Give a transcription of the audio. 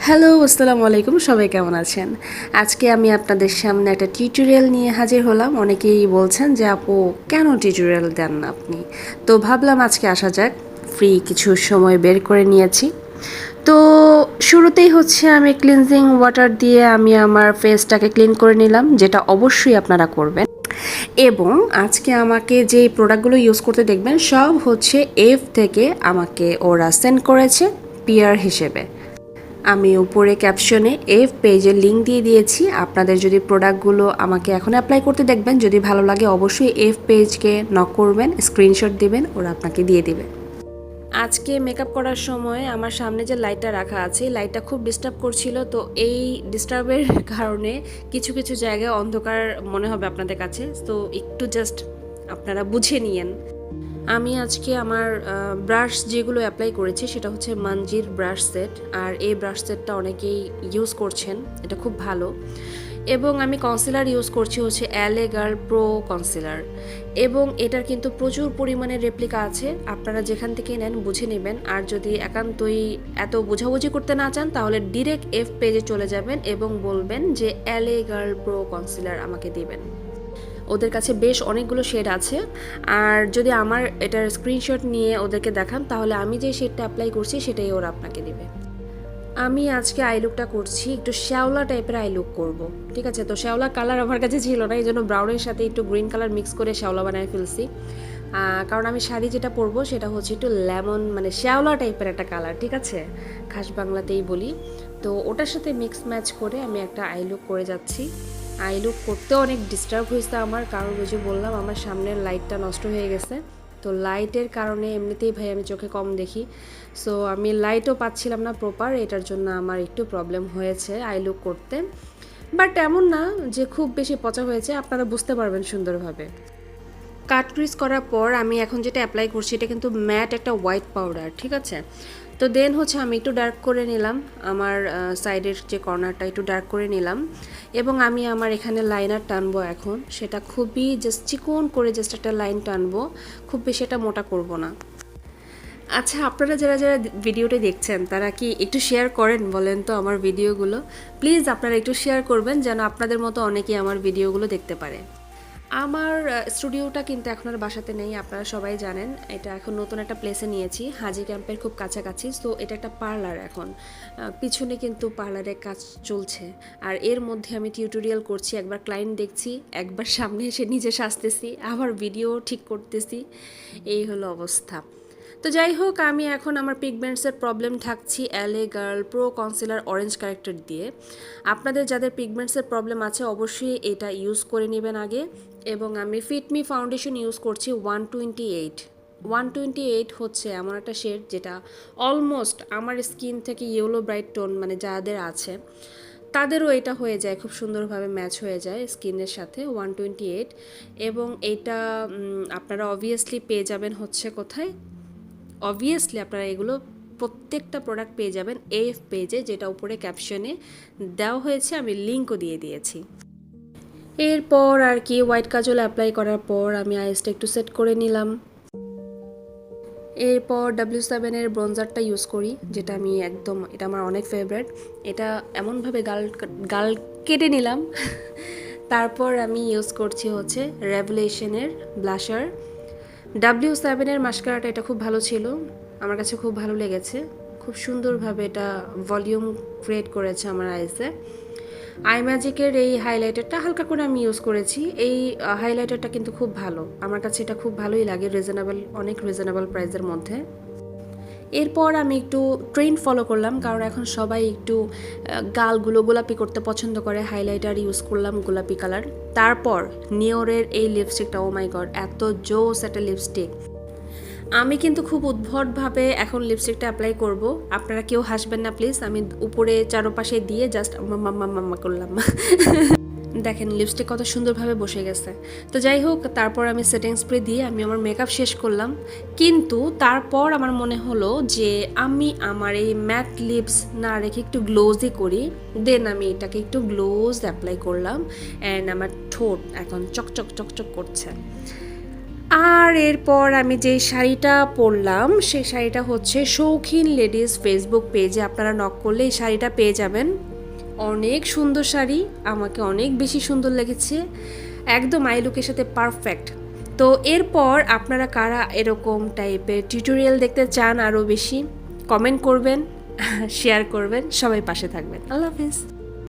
Hello, আসসালামু আলাইকুম। সবাই কেমন আছেন? আজকে আমি আপনাদের সামনে একটা টিউটোরিয়াল নিয়ে হাজির হলাম। অনেকেই বলছেন যে আপু কেন টিউটোরিয়াল দেন না আপনি? তো ভাবলাম আজকে আসা যাক, ফ্রি কিছু সময় বের করে নিয়েছি। তো শুরুতেই হচ্ছে আমি ক্লিনজিং ওয়াটার দিয়ে আমি আমার ফেসটাকে ক্লিন করে নিলাম, যেটা অবশ্যই আপনারা করবেন। এবং আজকে আমাকে যে প্রোডাক্টগুলো ইউজ করতে দেখবেন সব হচ্ছে এফ থেকে আমাকে ওরা সেন্ড করেছে পিআর হিসেবে। আমি উপরে ক্যাপশনে এফ পেজের লিঙ্ক দিয়ে দিয়েছি। আপনাদের যদি প্রোডাক্টগুলো আমাকে এখন অ্যাপ্লাই করতে দেখবেন, যদি ভালো লাগে অবশ্যই এফ পেজকে নক করবেন, স্ক্রিনশট দিবেন, ওরা আপনাকে দিয়ে দিবে। আজকে মেকআপ করার সময় আমার সামনে যে লাইটটা রাখা আছে, লাইটটা খুব ডিস্টার্ব করছিল। তো এই ডিস্টার্বের কারণে কিছু কিছু জায়গায় অন্ধকার মনে হবে আপনাদের কাছে। তো একটু জাস্ট আপনারা বুঝে নিয়েন। আমি আজকে আমার ব্রাশ যেগুলো অ্যাপ্লাই করেছি সেটা হচ্ছে মানজির ব্রাশ সেট। আর এই ব্রাশ সেটটা অনেকেই ইউজ করছেন, এটা খুব ভালো। এবং আমি কনসিলার ইউজ করছি হচ্ছে এলএ গার্ল প্রো কনসিলার। এবং এটার কিন্তু প্রচুর পরিমাণে রেপ্লিকা আছে, আপনারা যেখান থেকে নেন বুঝে নেবেন। আর যদি একান্তই এত বোঝাবুঝি করতে না চান তাহলে ডিরেক্ট এফ পেজে চলে যাবেন এবং বলবেন যে এলএ গার্ল প্রো কনসিলার আমাকে দিবেন। ওদের কাছে বেশ অনেকগুলো শেড আছে। আর যদি আমার এটার স্ক্রিনশট নিয়ে ওদেরকে দেখান তাহলে আমি যে শেডটা অ্যাপ্লাই করছি সেটাই ওরা আপনাকে দেবে। আমি আজকে আই লুকটা করছি একটু শ্যাওলা টাইপের আই লুক করবো, ঠিক আছে? তো শ্যাওলা কালার আমার কাছে ছিল না, এই জন্য ব্রাউনের সাথে একটু গ্রিন কালার মিক্স করে শ্যাওলা বানায় ফেলছি। কারণ আমি শাড়ি যেটা পরবো সেটা হচ্ছে একটু লেমন মানে শ্যাওলা টাইপের একটা কালার, ঠিক আছে, খাস বাংলাতেই বলি। তো ওটার সাথে মিক্স ম্যাচ করে আমি একটা আই লুক করে যাচ্ছি। আই লুক করতে অনেক ডিস্টার্ব হয়েছে আমার, কারণ ওই যে বললাম আমার সামনের লাইটটা নষ্ট হয়ে গেছে। তো লাইটের কারণে এমনিতেই ভাই আমি চোখে কম দেখি, সো আমি লাইটও পাচ্ছিলাম না প্রপার, এটার জন্য আমার একটু প্রবলেম হয়েছে আই লুক করতে। বাট এমন না যে খুব বেশি পচা হয়েছে, আপনারা বুঝতে পারবেন সুন্দরভাবে। কাট ক্রিজ করার পর আমি এখন যেটা অ্যাপ্লাই করছি এটা কিন্তু ম্যাট একটা হোয়াইট পাউডার, ঠিক আছে? তো দেন হচ্ছে আমি একটু ডার্ক করে নিলাম, আমার সাইডের যে কর্নারটা একটু ডার্ক করে নিলাম। এবং আমি আমার এখানে লাইনার টানবো এখন, সেটা খুবই জাস্ট চিকন করে জাস্ট একটা লাইন টানবো, খুব বেশি এটা মোটা করব না। আচ্ছা, আপনারা যারা যারা ভিডিওটা দেখছেন তারা কি একটু শেয়ার করেন বলেন তো আমার ভিডিওগুলো? প্লিজ আপনারা একটু শেয়ার করবেন যেন আপনাদের মতো অনেকেই আমার ভিডিওগুলো দেখতে পারে। আমার স্টুডিওটা কিন্তু এখন আর বাসাতে নেই, আপনারা সবাই জানেন। এটা এখন নতুন একটা প্লেসে নিয়েছি, হাজি ক্যাম্পের খুব কাছাকাছি। তো এটা একটা পার্লার এখন, পিছনে কিন্তু পার্লারে কাজ চলছে। আর এর মধ্যে আমি টিউটোরিয়াল করছি, একবার ক্লায়েন্ট দেখছি, একবার সামনে এসে নিজে সাজতেছি, আবার ভিডিও ঠিক করতেছি, এই হলো অবস্থা। তো যাই হোক, আমি এখন আমার পিগমেন্টসের প্রবলেম থাকছি LA girl pro concealer orange corrector দিয়ে। আপনাদের যাদের পিগমেন্টসের প্রবলেম আছে অবশ্যই এটা ইউজ করে নেবেন আগে। এবং আমি ফিটমি ফাউন্ডেশন ইউজ করছি 128। 128 হচ্ছে এমন একটা শেড যেটা অলমোস্ট আমার স্কিন থেকে ইয়েলো ব্রাইট টোন মানে যাদের আছে তাদেরও এটা হয়ে যায়, খুব সুন্দরভাবে ম্যাচ হয়ে যায় স্কিনের সাথে 128। এবং এটা আপনারা অবভিয়াসলি পেয়ে যাবেন হচ্ছে কোথায়? অবভিয়াসলি আপনারা এগুলো প্রত্যেকটা প্রোডাক্ট পেয়ে যাবেন এফ পেজে, যেটা উপরে ক্যাপশনে দেওয়া হয়েছে, আমি লিঙ্কও দিয়ে দিয়েছি। এরপর আর কি হোয়াইট কাজল অ্যাপ্লাই করার পর আমি আইসটা একটু সেট করে নিলাম। এরপর W7-এর ব্রোঞ্জারটা ইউজ করি, যেটা আমি একদম, এটা আমার অনেক ফেভারিট। এটা এমনভাবে গাল গাল কেটে নিলাম। তারপর আমি ইউজ করছি হচ্ছে রেভেলেশনের ব্লাশার। W7-এর মাস্কারাটা এটা খুব ভালো ছিল, আমার কাছে খুব ভালো লেগেছে, খুব সুন্দরভাবে এটা ভলিউম ক্রিয়েট করেছে আমার আইসে। আই ম্যাজিকের এই হাইলাইটারটা হালকা করে আমি ইউজ করেছি, এই হাইলাইটারটা কিন্তু খুব ভালো, আমার কাছে এটা খুব ভালোই লাগে, অনেক রিজনেবল প্রাইসের মধ্যে। এরপর আমি একটু ট্রেন্ড ফলো করলাম, কারণ এখন সবাই একটু গালগুলো গোলাপি করতে পছন্দ করে, হাইলাইটার ইউজ করলাম গোলাপি কালার। তারপর নিওরের এই লিপস্টিকটা, ও মাই গড এত জোস একটা লিপস্টিক! আমি কিন্তু খুব উদ্ভটভাবে এখন লিপস্টিকটা অ্যাপ্লাই করব, আপনারা কেউ হাসবেন না প্লিজ। আমি উপরে চারপাশে দিয়ে জাস্ট মাম্মা করলাম। দেখেন লিপস্টিক কত সুন্দরভাবে বসে গেছে। তো যাই হোক, তারপর আমি সেটিং স্প্রে দিয়ে আমি আমার মেকআপ শেষ করলাম। কিন্তু তারপর আমার মনে হলো যে আমি আমার এই ম্যাট লিপস না রেখে একটু গ্লোজই করি। দেন আমি এটাকে একটু গ্লোজ অ্যাপ্লাই করলাম, অ্যান্ড আমার ঠোঁট এখন চকচক চকচক করছে। আর এরপর আমি যে শাড়িটা পরলাম সেই শাড়িটা হচ্ছে শৌখিন লেডিস ফেসবুক পেজে আপনারা নক করলে এই শাড়িটা পেয়ে যাবেন। অনেক সুন্দর শাড়ি, আমাকে অনেক বেশি সুন্দর লেগেছে, একদম আই লুকের সাথে পারফেক্ট। তো এরপর আপনারা কারা এরকম টাইপের টিউটোরিয়াল দেখতে চান আরও বেশি, কমেন্ট করবেন, শেয়ার করবেন, সবাই পাশে থাকবেন। আল্লাহ হাফিজ।